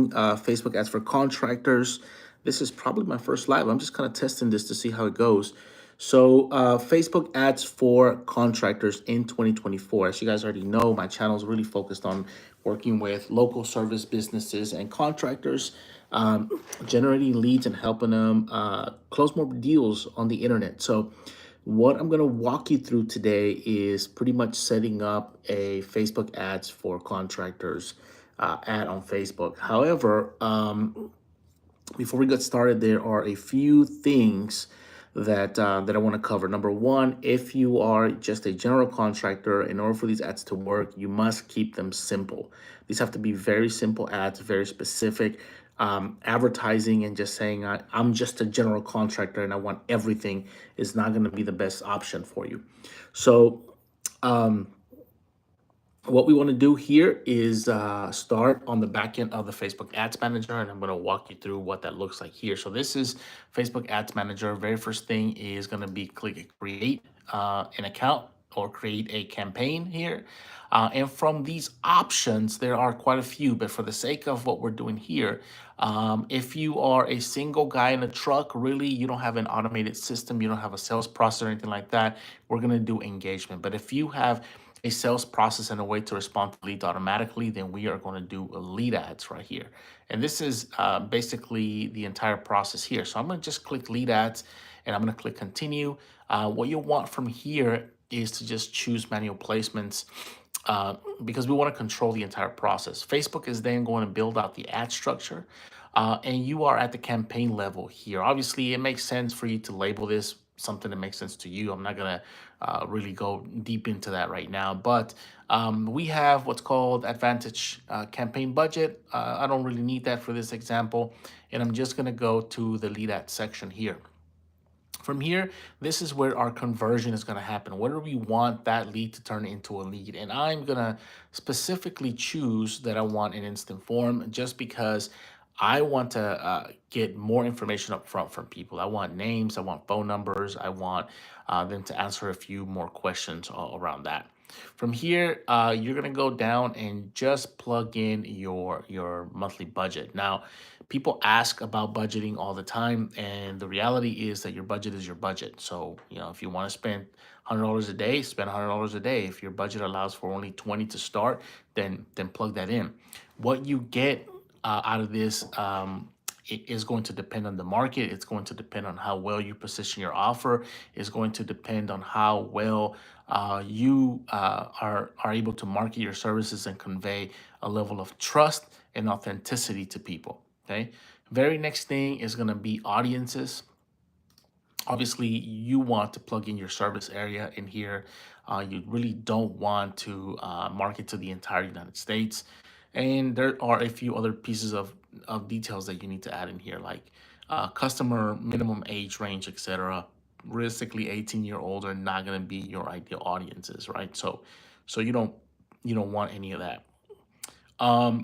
Facebook ads for contractors. This is probably my first live. I'm just kind of testing this to see how it goes. So, Facebook ads for contractors in 2024. As you guys already know, my channel is really focused on working with local service businesses and contractors, generating leads and helping them close more deals on the internet. So, what I'm going to walk you through today is pretty much setting up a Facebook ads for contractors ad on Facebook. However, before we get started, there are a few things that I want to cover. Number one, if you are just a general contractor, in order for these ads to work, you must keep them simple. These have to be very simple ads, very specific. Advertising and just saying I'm just a general contractor and I want everything is not going to be the best option for you. So what we want to do here is start on the back end of the Facebook Ads Manager, and I'm going to walk you through what that looks like here. So this is Facebook Ads Manager. Very first thing is going to be click create an account or create a campaign here. And from these options, there are quite a few, but for the sake of what we're doing here, if you are a single guy in a truck, really, you don't have an automated system, you don't have a sales process or anything like that, we're going to do engagement. But if you have a sales process and a way to respond to leads automatically, then we are going to do lead ads right here. And this is basically the entire process here. So I'm going to just click lead ads and I'm going to click continue. What you'll want from here is to just choose manual placements because we want to control the entire process. Facebook is then going to build out the ad structure. And you are at the campaign level here. Obviously, it makes sense for you to label this something that makes sense to you. I'm not going to really go deep into that right now, but we have what's called Advantage campaign budget. I don't really need that for this example, and I'm just going to go to the lead ad section here. From here, this is where our conversion is going to happen. Whether we want that lead to turn into a lead. And I'm going to specifically choose that I want an instant form just because I want to get more information up front from people. I want names, I want phone numbers, I want them to answer a few more questions around that. From here, you're gonna go down and just plug in your monthly budget. Now, people ask about budgeting all the time, and the reality is that your budget is your budget. So, if you want to spend $100 a day, spend $100 a day. If your budget allows for only 20 to start, then plug that in. What you get out of this it is going to depend on the market. It's going to depend on how well you position your offer. It's going to depend on how well you are able to market your services and convey a level of trust and authenticity to people. Okay. Very next thing is going to be audiences. Obviously, you want to plug in your service area in here. You really don't want to market to the entire United States. And there are a few other pieces of details that you need to add in here, like customer minimum age range, etc. Realistically, 18-year old are not going to be your ideal audiences, right? So you don't want any of that.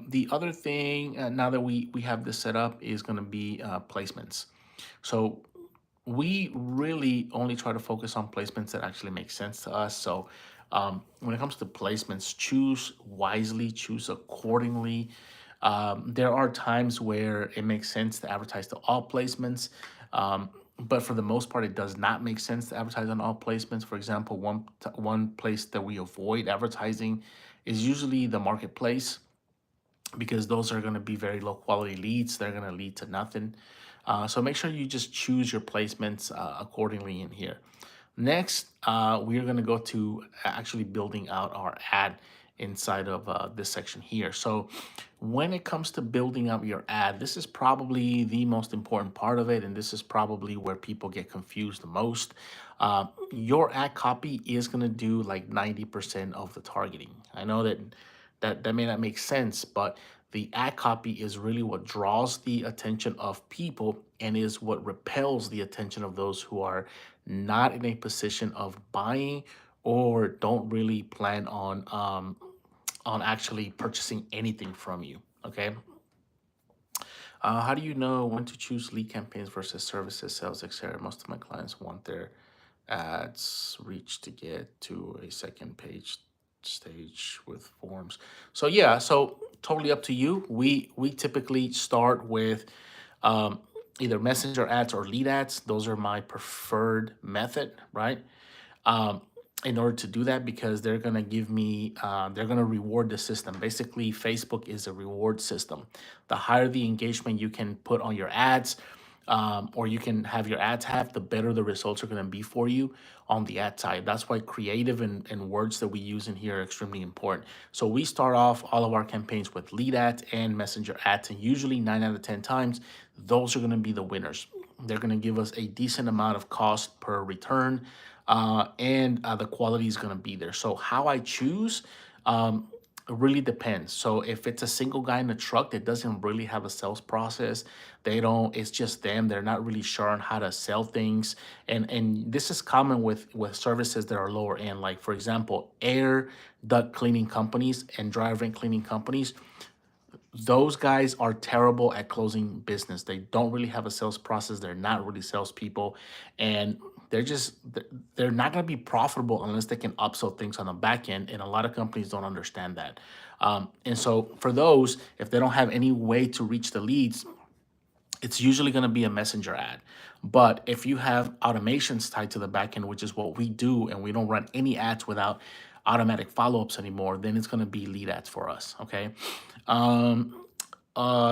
The other thing, now that we have this set up, is going to be placements. So we really only try to focus on placements that actually make sense to us. So when it comes to placements, choose wisely, choose accordingly. There are times where it makes sense to advertise to all placements, but for the most part, it does not make sense to advertise on all placements. For example, one place that we avoid advertising is usually the marketplace, because those are going to be very low quality leads. They're going to lead to nothing. So make sure you just choose your placements accordingly in here. Next, we are going to go to actually building out our ad inside of this section here. So when it comes to building out your ad, this is probably the most important part of it, and this is probably where people get confused the most. Your ad copy is going to do like 90% of the targeting. I know that may not make sense, but the ad copy is really what draws the attention of people and is what repels the attention of those who are not in a position of buying or don't really plan on actually purchasing anything from you. Okay. How do you know when to choose lead campaigns versus services, sales, etc.? Most of my clients want their ads reach to get to a second page stage with forms. So yeah, so totally up to you. We typically start with um, either messenger ads or lead ads. Those are my preferred method, right? um, in order to do that, because they're going to give me they're going to reward the system. Basically, Facebook is a reward system. The higher the engagement you can put on your ads, or you can have your ads have, the better the results are going to be for you on the ad side. That's why creative and words that we use in here are extremely important. So we start off all of our campaigns with lead ads and messenger ads, and usually 9 out of 10 times those are going to be the winners. They're going to give us a decent amount of cost per return, and the quality is going to be there. So how I choose, it really depends. So if it's a single guy in a truck that doesn't really have a sales process, they don't, it's just them, they're not really sure on how to sell things. And this is common with services that are lower end, like for example, air duct cleaning companies and dry vent cleaning companies. Those guys are terrible at closing business. They don't really have a sales process. They're not really salespeople, and they're not going to be profitable unless they can upsell things on the back end. And a lot of companies don't understand that. And so for those, if they don't have any way to reach the leads, it's usually going to be a messenger ad. But if you have automations tied to the backend, which is what we do, and we don't run any ads without automatic follow-ups anymore, then it's going to be lead ads for us. Okay. Um,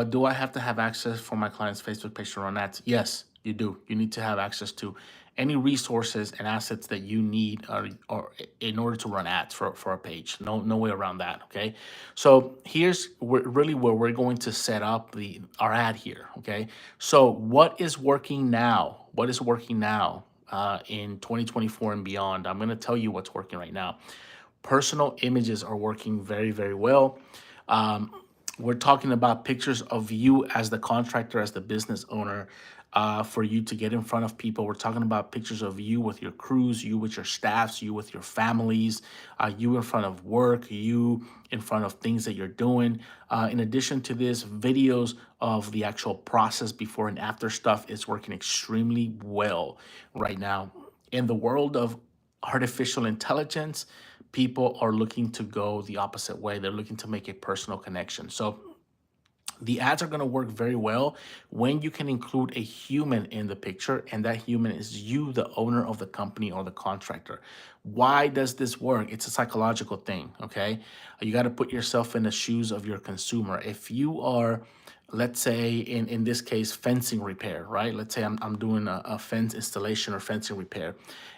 do I have to have access for my client's Facebook page to run ads? Yes, you do. You need to have access to any resources and assets that you need, or in order to run ads for a page. No way around that. Okay. So here's really where we're going to set up our ad here. Okay. So what is working now? What is working now in 2024 and beyond? I'm going to tell you what's working right now. Personal images are working very, very well. Um, we're talking about pictures of you as the contractor, as the business owner, for you to get in front of people. We're talking about pictures of you with your crews, you with your staffs, you with your families, you in front of work, you in front of things that you're doing. In addition to this, videos of the actual process before and after stuff is working extremely well right now. In the world of artificial intelligence, people are looking to go the opposite way. They're looking to make a personal connection. So the ads are going to work very well when you can include a human in the picture, and that human is you, the owner of the company or the contractor. Why does this work? It's a psychological thing. Okay. You got to put yourself in the shoes of your consumer. If you are, let's say in this case, fencing repair, right? Let's say I'm doing a fence installation or fencing repair,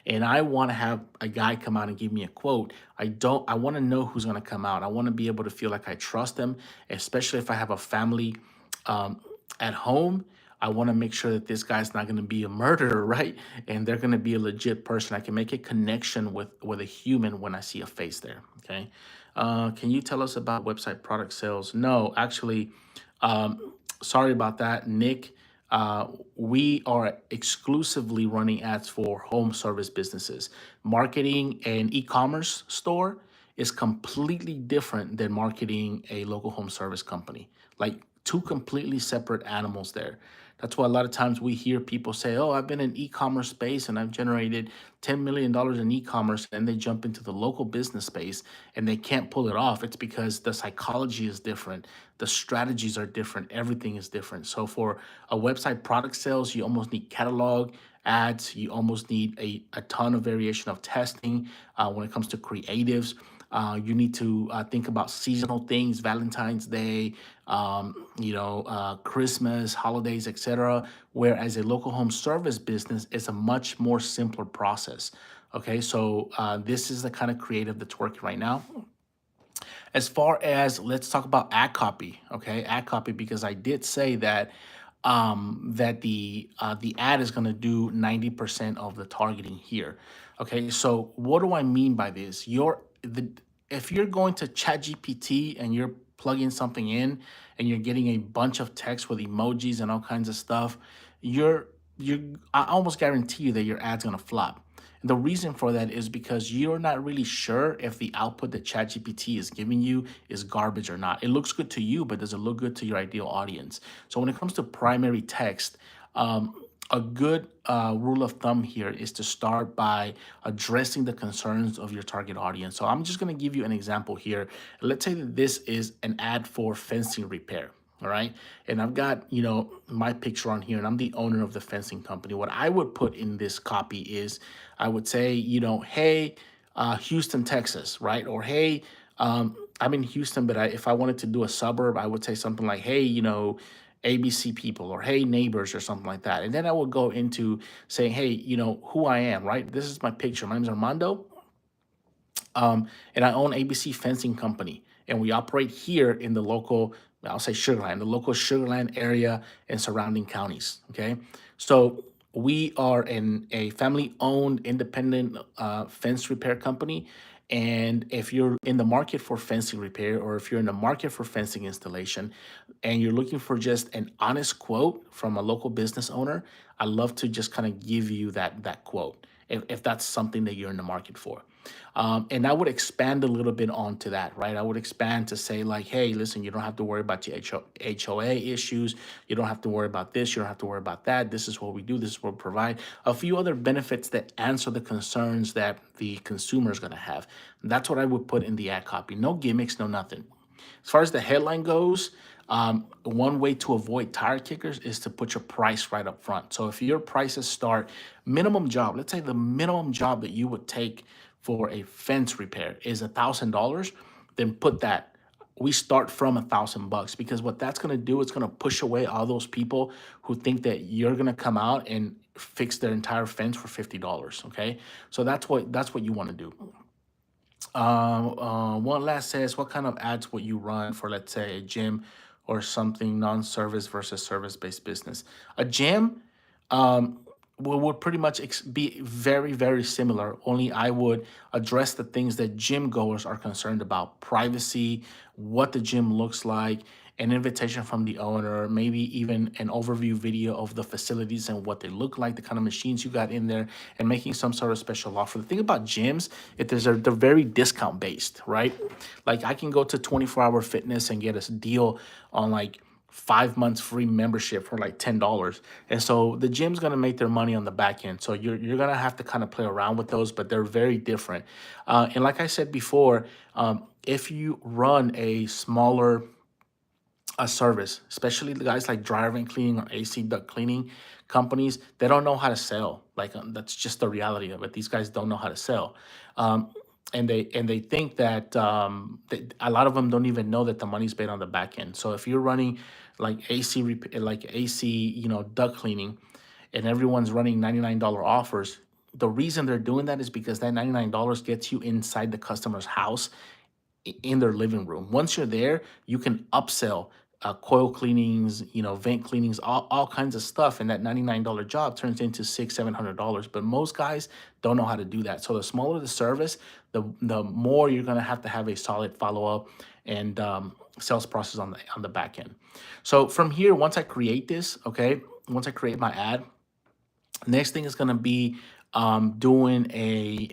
and I want to have a guy come out and give me a quote. I want to know who's going to come out. I want to be able to feel like I trust them, especially if I have a family um, at home. I want to make sure that this guy's not going to be a murderer, right? And they're going to be a legit person. I can make a connection with a human when I see a face there. Okay. Can you tell us about website product sales? No, actually, sorry about that, Nick. We are exclusively running ads for home service businesses. Marketing an e-commerce store is completely different than marketing a local home service company. Like two completely separate animals there. That's why a lot of times we hear people say, "Oh, I've been in e-commerce space and I've generated $10 million in e-commerce," and they jump into the local business space and they can't pull it off. It's because the psychology is different, the strategies are different, everything is different. So for a website product sales, you almost need catalog ads, you almost need a ton of variation of testing when it comes to creatives. You need to think about seasonal things, Valentine's Day, Christmas, holidays, etc. Whereas a local home service business is a much more simpler process. Okay, so this is the kind of creative that's working right now. As far as, let's talk about ad copy. Okay, ad copy, because I did say that the ad is going to do 90% of the targeting here. Okay, so what do I mean by this? If you're going to ChatGPT and you're plugging something in and you're getting a bunch of text with emojis and all kinds of stuff, I almost guarantee you that your ad's going to flop. And the reason for that is because you're not really sure if the output that ChatGPT is giving you is garbage or not. It looks good to you, but does it look good to your ideal audience? So when it comes to primary text, a good rule of thumb here is to start by addressing the concerns of your target audience. So I'm just going to give you an example here. Let's say that this is an ad for fencing repair. All right. And I've got, my picture on here and I'm the owner of the fencing company. What I would put in this copy is I would say, hey, Houston, Texas, right? Or, hey, I'm in Houston, but if I wanted to do a suburb, I would say something like, hey, ABC people, or hey, neighbors, or something like that. And then I would go into saying, hey, who I am, right? This is my picture. My name is Armando, and I own ABC Fencing Company, and we operate here in the local, I'll say Sugarland, the local Sugarland area and surrounding counties. Okay, so we are a family-owned, independent fence repair company. And if you're in the market for fencing repair, or if you're in the market for fencing installation, and you're looking for just an honest quote from a local business owner, I love to just kind of give you that quote if that's something that you're in the market for. And I would expand a little bit onto that, right? I would expand to say, like, hey, listen, you don't have to worry about your HOA issues. You don't have to worry about this. You don't have to worry about that. This is what we do. This is what we provide. A few other benefits that answer the concerns that the consumer is going to have. That's what I would put in the ad copy. No gimmicks, no nothing. As far as the headline goes, one way to avoid tire kickers is to put your price right up front. So if your prices start minimum job, let's say the minimum job that you would take for a fence repair is $1,000, then put that. We start from $1,000, because what that's going to do, it's going to push away all those people who think that you're going to come out and fix their entire fence for $50. Okay, so that's what you want to do. One last says, what kind of ads would you run for, let's say, a gym or something non-service versus service-based business? A gym would pretty much be very, very similar. Only I would address the things that gym goers are concerned about: privacy, what the gym looks like, an invitation from the owner, maybe even an overview video of the facilities and what they look like, the kind of machines you got in there, and making some sort of special offer. The thing about gyms, they're very discount based, right? Like, I can go to 24-hour fitness and get a deal on like 5 months free membership for like $10. And so the gym's gonna make their money on the back end. So you're gonna have to kind of play around with those, but they're very different. And like I said before, if you run a smaller service, especially the guys like dryer vent cleaning or AC duct cleaning companies, they don't know how to sell. Like, that's just the reality of it. These guys don't know how to sell. And they think that, a lot of them don't even know that the money's made on the back end. So if you're running like AC, duct cleaning, and everyone's running $99 offers, the reason they're doing that is because that $99 gets you inside the customer's house, in their living room. Once you're there, you can upsell coil cleanings, vent cleanings, all kinds of stuff. And that $99 job turns into $600-700. But most guys don't know how to do that. So the smaller the service, the more you're going to have a solid follow-up and sales process on the back end. So from here, once I create this, okay, once I create my ad, next thing is going to be doing a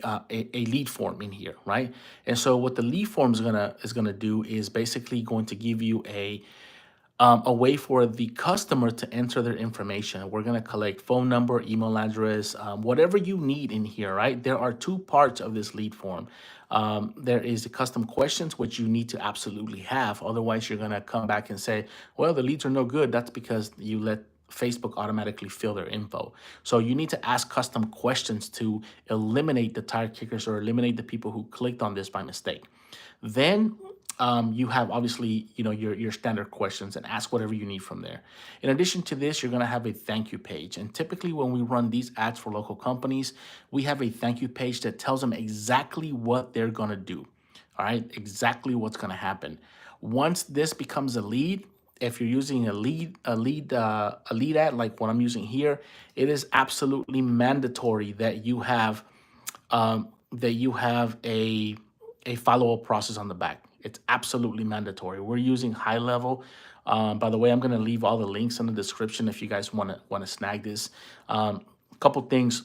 lead form in here, right? And so what the lead form is gonna do is basically going to give you a way for the customer to enter their information. We're gonna collect phone number, email address, whatever you need in here, right? There are two parts of this lead form. There is the custom questions, which you need to absolutely have. Otherwise, you're gonna come back and say, well, the leads are no good. That's because you let Facebook automatically fill their info. So you need to ask custom questions to eliminate the tire kickers or eliminate the people who clicked on this by mistake. Then you have, obviously, your standard questions, and ask whatever you need from there. In addition to this, you're going to have a thank you page. And typically when we run these ads for local companies, we have a thank you page that tells them exactly what they're going to do. All right, exactly what's going to happen. Once this becomes a lead, if you're using a lead ad like what I'm using here, it is absolutely mandatory that you have a follow-up process on the back. It's absolutely mandatory. We're using high level. By the way, I'm going to leave all the links in the description if you guys want to snag this. A couple things.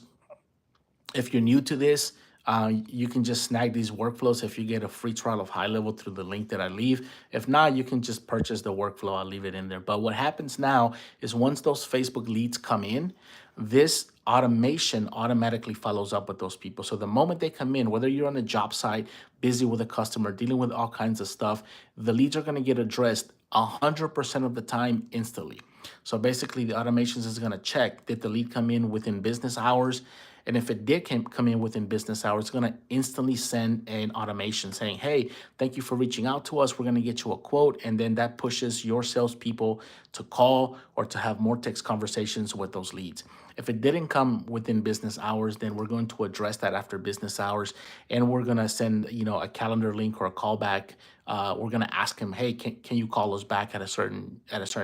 If you're new to this, You can just snag these workflows if you get a free trial of High Level through the link that I leave. If not, you can just purchase the workflow. I'll leave it in there. But what happens now is once those Facebook leads come in, this automation automatically follows up with those people. So the moment they come in, whether you're on a job site, busy with a customer, dealing with all kinds of stuff, the leads are going to get addressed 100% of the time instantly. So basically, the automations is going to check, did the lead come in within business hours? And if it did come in within business hours, it's going to instantly send an automation saying, hey, thank you for reaching out to us. We're going to get you a quote. And then that pushes your salespeople to call or to have more text conversations with those leads. If it didn't come within business hours, then we're going to address that after business hours. And we're going to send, a calendar link or a callback. We're going to ask him, hey, can you call us back at a certain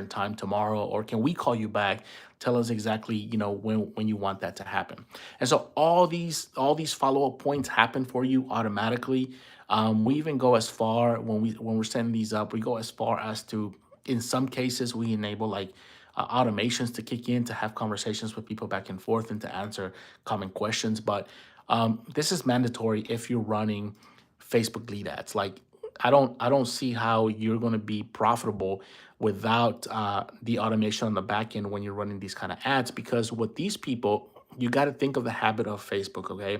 time tomorrow? Or can we call you back? Tell us exactly, when you want that to happen. And so all these follow-up points happen for you automatically. We even go as far when we're setting these up, we go as far as to, in some cases, we enable like automations to kick in to have conversations with people back and forth and to answer common questions. But this is mandatory if you're running Facebook lead ads. Like I don't see how you're going to be profitable without the automation on the back end when you're running these kind of ads. Because with these people, you got to think of the habit of Facebook. Okay,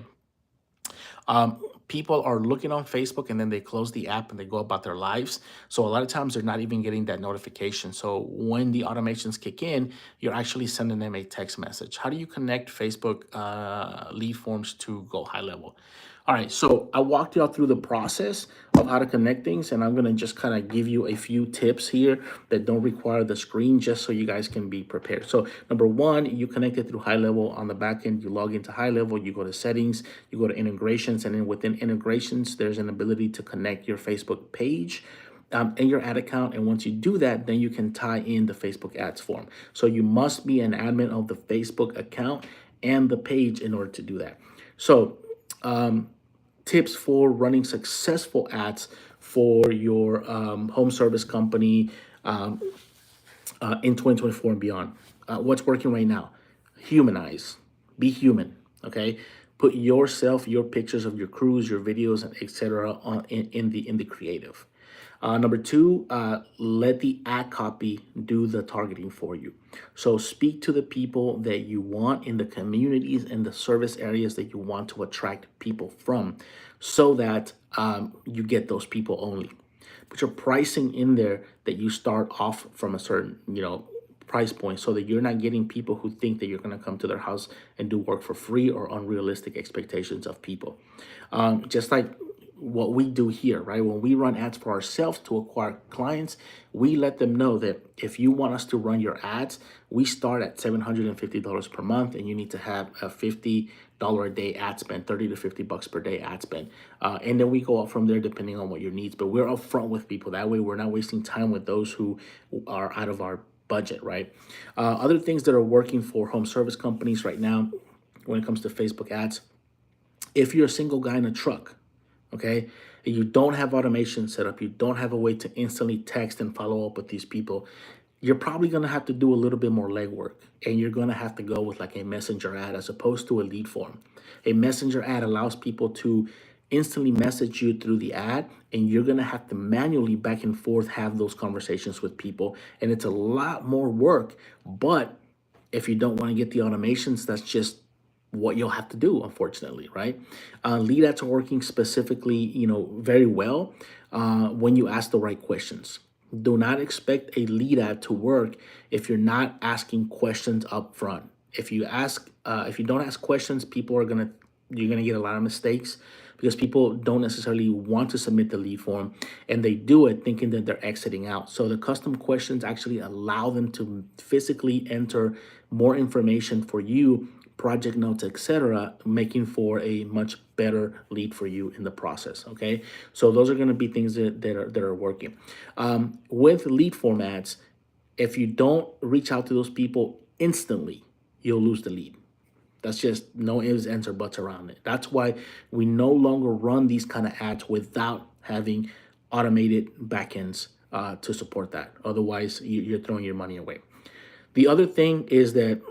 people are looking on Facebook and then they close the app and they go about their lives. So a lot of times they're not even getting that notification. So when the automations kick in, you're actually sending them a text message. How do you connect Facebook lead forms to Go High Level? All right, so I walked you all through the process of how to connect things, and I'm gonna just kind of give you a few tips here that don't require the screen, just so you guys can be prepared. So number one, you connect it through High Level on the back end. You log into High Level, you go to settings, you go to integrations, and then within integrations, there's an ability to connect your Facebook page and your ad account. And once you do that, then you can tie in the Facebook ads form. So you must be an admin of the Facebook account and the page in order to do that. So tips for running successful ads for your home service company in 2024 and beyond. What's working right now? Humanize. Be human. Okay. Put yourself, your pictures of your crews, your videos, etc. on in the creative. Number two, let the ad copy do the targeting for you. So speak to the people that you want in the communities and the service areas that you want to attract people from, so that you get those people only. Put your pricing in there that you start off from a certain, price point, so that you're not getting people who think that you're going to come to their house and do work for free, or unrealistic expectations of people. Just like what we do here, right? When we run ads for ourselves to acquire clients, we let them know that if you want us to run your ads, we start at $750 per month, and you need to have a $50 a day ad spend, 30 to 50 bucks per day ad spend. And then we go up from there depending on what your needs. But we're upfront with people. That way we're not wasting time with those who are out of our budget, right? Other things that are working for home service companies right now when it comes to Facebook ads, if you're a single guy in a truck, okay, and you don't have automation set up, you don't have a way to instantly text and follow up with these people, you're probably going to have to do a little bit more legwork, and you're going to have to go with like a messenger ad as opposed to a lead form. A messenger ad allows people to instantly message you through the ad, and you're going to have to manually back and forth have those conversations with people, and it's a lot more work. But if you don't want to get the automations, that's just what you'll have to do, unfortunately, right? Lead ads are working specifically, very well when you ask the right questions. Do not expect a lead ad to work if you're not asking questions up front. If you don't ask questions, you're gonna get a lot of mistakes, because people don't necessarily want to submit the lead form, and they do it thinking that they're exiting out. So the custom questions actually allow them to physically enter more information for you, project notes, etc., making for a much better lead for you in the process. Okay, so those are going to be things that are working. With lead form ads, if you don't reach out to those people instantly, you'll lose the lead. That's just no ifs, ands, or buts around it. That's why we no longer run these kind of ads without having automated backends to support that. Otherwise, you're throwing your money away. The other thing is that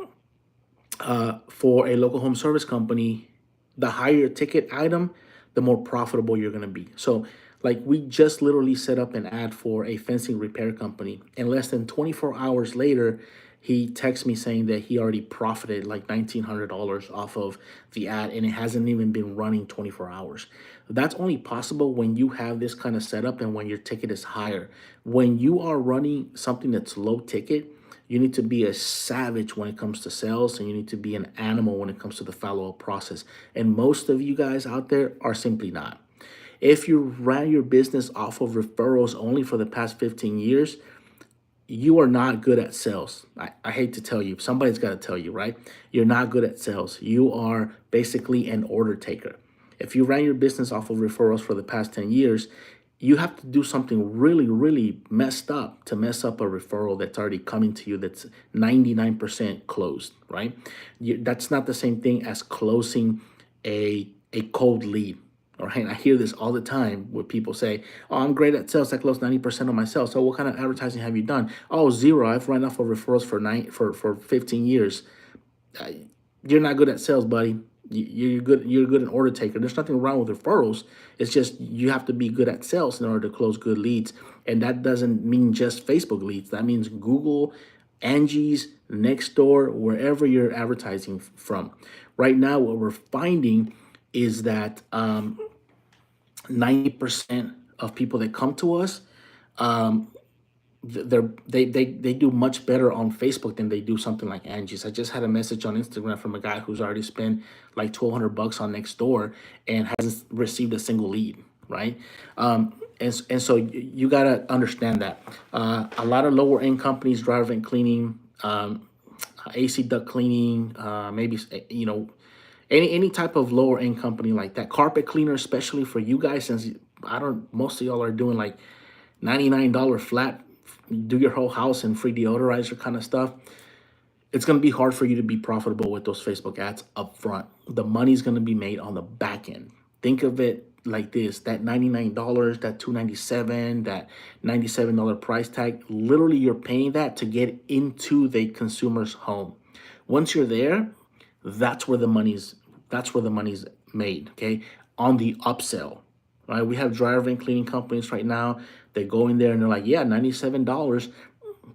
for a local home service company, the higher ticket item, the more profitable you're going to be. So, like, we just literally set up an ad for a fencing repair company, and less than 24 hours later, he texts me saying that he already profited like $1,900 off of the ad, and it hasn't even been running 24 hours. That's only possible when you have this kind of setup and when your ticket is higher. When you are running something that's low ticket, you need to be a savage when it comes to sales, and you need to be an animal when it comes to the follow-up process. And most of you guys out there are simply not. If you ran your business off of referrals only for the past 15 years, you are not good at sales. I hate to tell you, somebody's got to tell you, right? You're not good at sales. You are basically an order taker. If you ran your business off of referrals for the past 10 years, you have to do something really, really messed up to mess up a referral that's already coming to you that's 99% closed, right? That's not the same thing as closing a cold lead. All right, I hear this all the time where people say, "Oh, I'm great at sales. I close 90% of my sales." So, what kind of advertising have you done? Oh, zero. I've run off of referrals for 15 years. Uh, you're not good at sales, buddy. You're good. You're good at order taker. There's nothing wrong with referrals. It's just you have to be good at sales in order to close good leads, and that doesn't mean just Facebook leads. That means Google, Angie's, Nextdoor, wherever you're advertising from. Right now, what we're finding is that 90% of people that come to us, um, they do much better on Facebook than they do something like Angie's. I just had a message on Instagram from a guy who's already spent like $1,200 on Nextdoor and hasn't received a single lead, right? And so you gotta understand that a lot of lower end companies, dryer vent cleaning, AC duct cleaning, maybe any type of lower end company like that, carpet cleaner, especially for you guys, since I don't, most of y'all are doing like $99 flat, do your whole house and free deodorizer kind of stuff. It's going to be hard for you to be profitable with those Facebook ads up front. The money's going to be made on the back end. Think of it like this: that $99, that $297, that $97 price tag, literally you're paying that to get into the consumer's home. Once you're there, that's where the money's made, okay? On the upsell, right? We have dryer vent cleaning companies right now. They go in there and they're like, yeah, $97.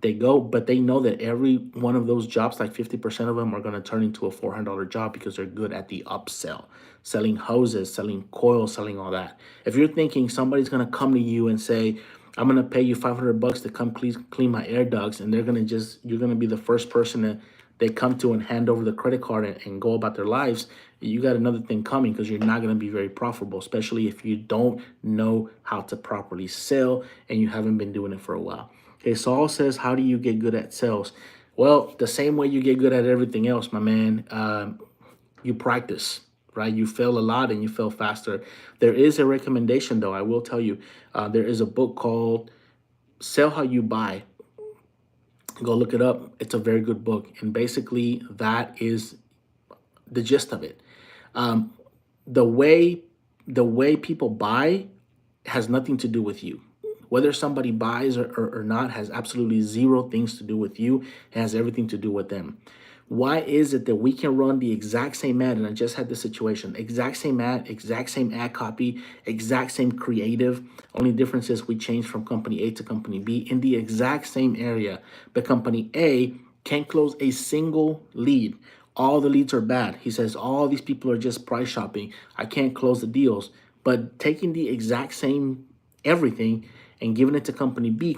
They go, but they know that every one of those jobs, like 50% of them, are going to turn into a $400 job because they're good at the upsell, selling hoses, selling coils, selling all that. If you're thinking somebody's going to come to you and say, I'm going to pay you $500 to come clean my air ducts, and you're going to be the first person that they come to and hand over the credit card and go about their lives, you got another thing coming, because you're not going to be very profitable, especially if you don't know how to properly sell and you haven't been doing it for a while. Okay, Saul says, how do you get good at sales? Well, the same way you get good at everything else, my man. You practice, right? You fail a lot and you fail faster. There is a recommendation, though. I will tell you, there is a book called Sell How You Buy. Go look it up. It's a very good book. And basically, that is the gist of it. The way people buy has nothing to do with you. Whether somebody buys or not has absolutely zero things to do with you. It has everything to do with them. Why is it that we can run the exact same ad, and I just had this situation, exact same ad, exact same ad copy, exact same creative, only difference is we changed from company A to company B in the exact same area, but company A can't close a single lead. All the leads are bad. He says, all these people are just price shopping. I can't close the deals. But taking the exact same everything and giving it to company B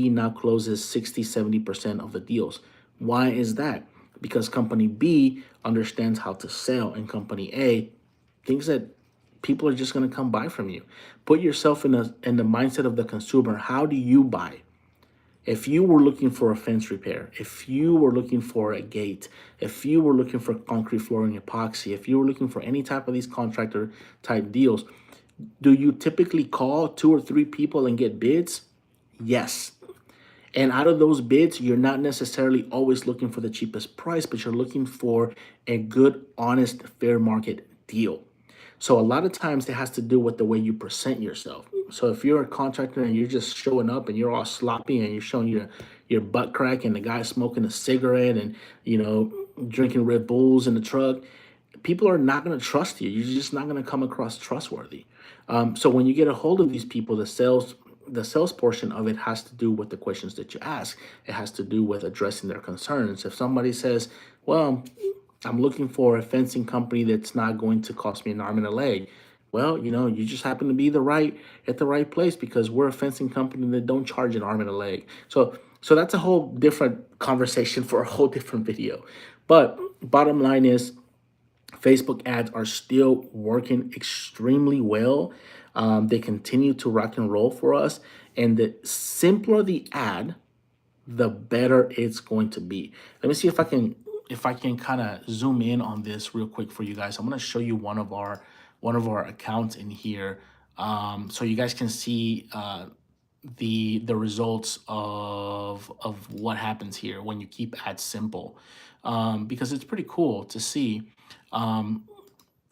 now closes 60, 70% of the deals. Why is that? Because company B understands how to sell, and company A thinks that people are just going to come buy from you. Put yourself in the mindset of the consumer. How do you buy? If you were looking for a fence repair, if you were looking for a gate, if you were looking for concrete flooring epoxy, if you were looking for any type of these contractor type deals, do you typically call 2 or 3 people and get bids? Yes. And out of those bids, you're not necessarily always looking for the cheapest price, but you're looking for a good, honest, fair market deal. So a lot of times it has to do with the way you present yourself. So if you're a contractor and you're just showing up and you're all sloppy and you're showing your butt crack and the guy's smoking a cigarette and, drinking Red Bulls in the truck, people are not going to trust you. You're just not going to come across trustworthy. So when you get a hold of these people, the sales portion of it has to do with the questions that you ask. It has to do with addressing their concerns. If somebody says, well, I'm looking for a fencing company that's not going to cost me an arm and a leg. Well, you just happen to be at the right place, because we're a fencing company that don't charge an arm and a leg. So that's a whole different conversation for a whole different video. But bottom line is, Facebook ads are still working extremely well. They continue to rock and roll for us. And the simpler the ad, the better it's going to be. Let me see if I can kind of zoom in on this real quick for you guys. I'm going to show you one of our accounts in here, so you guys can see the results of what happens here when you keep ads simple, because it's pretty cool to see. Um,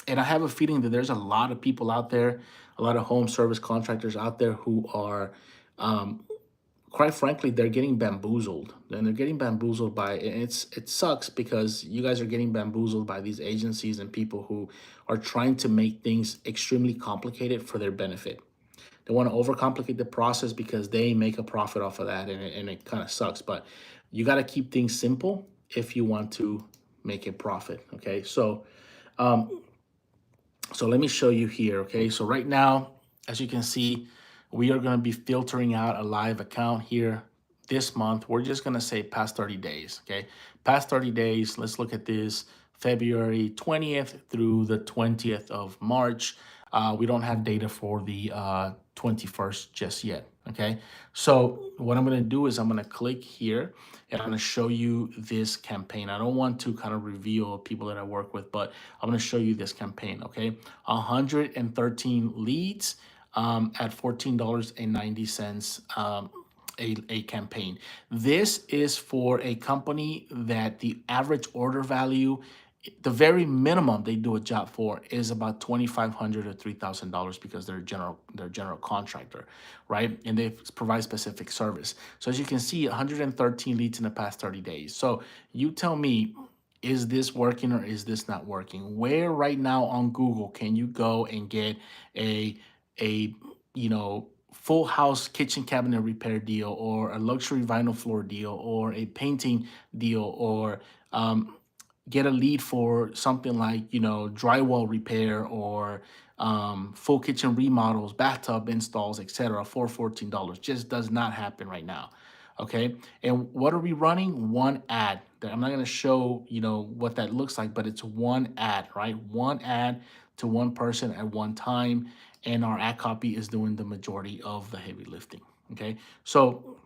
and I have a feeling that there's a lot of people out there, a lot of home service contractors out there who are, um, quite frankly, they're getting bamboozled, and they're getting bamboozled by, and it sucks because you guys are getting bamboozled by these agencies and people who are trying to make things extremely complicated for their benefit. They want to overcomplicate the process because they make a profit off of that, and it kind of sucks. But you got to keep things simple if you want to make a profit. Okay, um, so let me show you here. Okay, so right now, as you can see, we are going to be filtering out a live account here this month. We're just going to say past 30 days. Okay, past 30 days. Let's look at this February 20th through the 20th of March. We don't have data for the 21st just yet. Okay, so what I'm going to do is I'm going to click here, and I'm going to show you this campaign. I don't want to kind of reveal people that I work with, but I'm going to show you this campaign. Okay, 113 leads, at $14.90, a campaign. This is for a company that the average order value, the very minimum they do a job for, is about $2,500 to $3,000, because they're a general contractor, right? And they provide specific service. So as you can see, 113 leads in the past 30 days. So you tell me, is this working or is this not working? Where right now on Google can you go and get a full house kitchen cabinet repair deal, or a luxury vinyl floor deal, or a painting deal, or get a lead for something like drywall repair, or full kitchen remodels, bathtub installs, etc., for $14? Just does not happen right now. Okay, and what are we running? One ad. I'm not going to show what that looks like, but it's one ad, right? One ad to one person at one time, and our ad copy is doing the majority of the heavy lifting. Okay, so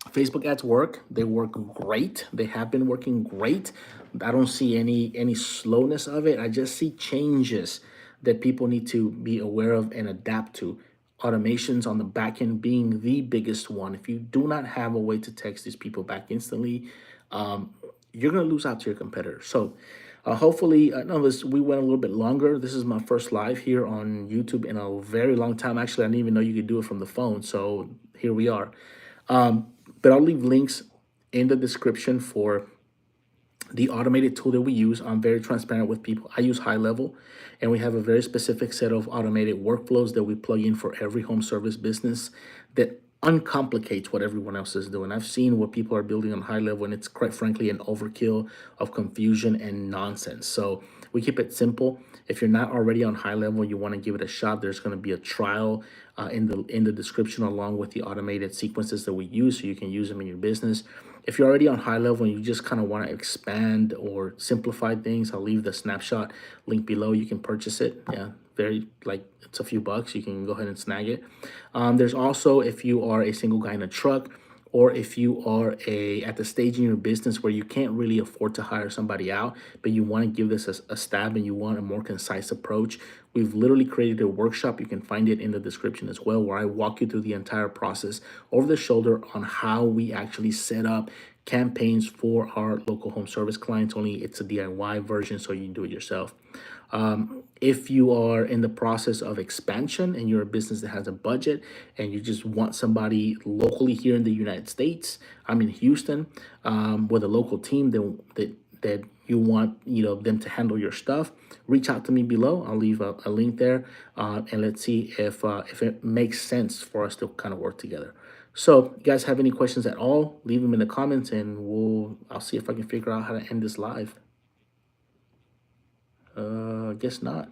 Facebook ads work. They work great. They have been working great. I don't see any slowness of it. I just see changes that people need to be aware of and adapt to. Automations on the back end being the biggest one. If you do not have a way to text these people back instantly, um, you're going to lose out to your competitor. So hopefully, no, we went a little bit longer. This is my first live here on YouTube in a very long time. Actually, I didn't even know you could do it from the phone. So here we are. But I'll leave links in the description for the automated tool that we use. I'm very transparent with people. I use High Level, and we have a very specific set of automated workflows that we plug in for every home service business that uncomplicates what everyone else is doing. I've seen what people are building on High Level, and it's quite frankly an overkill of confusion and nonsense. So we keep it simple. If you're not already on High Level, you want to give it a shot, there's going to be a trial in the description, along with the automated sequences that we use, so you can use them in your business. If you're already on High Level and you just kind of want to expand or simplify things, I'll leave the snapshot link below. You can purchase it. Yeah, it's a few bucks. You can go ahead and snag it. There's also, if you are a single guy in a truck, or if you are at the stage in your business where you can't really afford to hire somebody out, but you want to give this a stab and you want a more concise approach, we've literally created a workshop. You can find it in the description as well, where I walk you through the entire process over the shoulder on how we actually set up campaigns for our local home service clients. Only it's a DIY version, so you can do it yourself. If you are in the process of expansion and you're a business that has a budget and you just want somebody locally here in the United States, I'm in Houston, with a local team that you want, them to handle your stuff, reach out to me below. I'll leave a link there, and let's see if it makes sense for us to kind of work together. So, you guys have any questions at all? Leave them in the comments, and I'll see if I can figure out how to end this live. Guess not.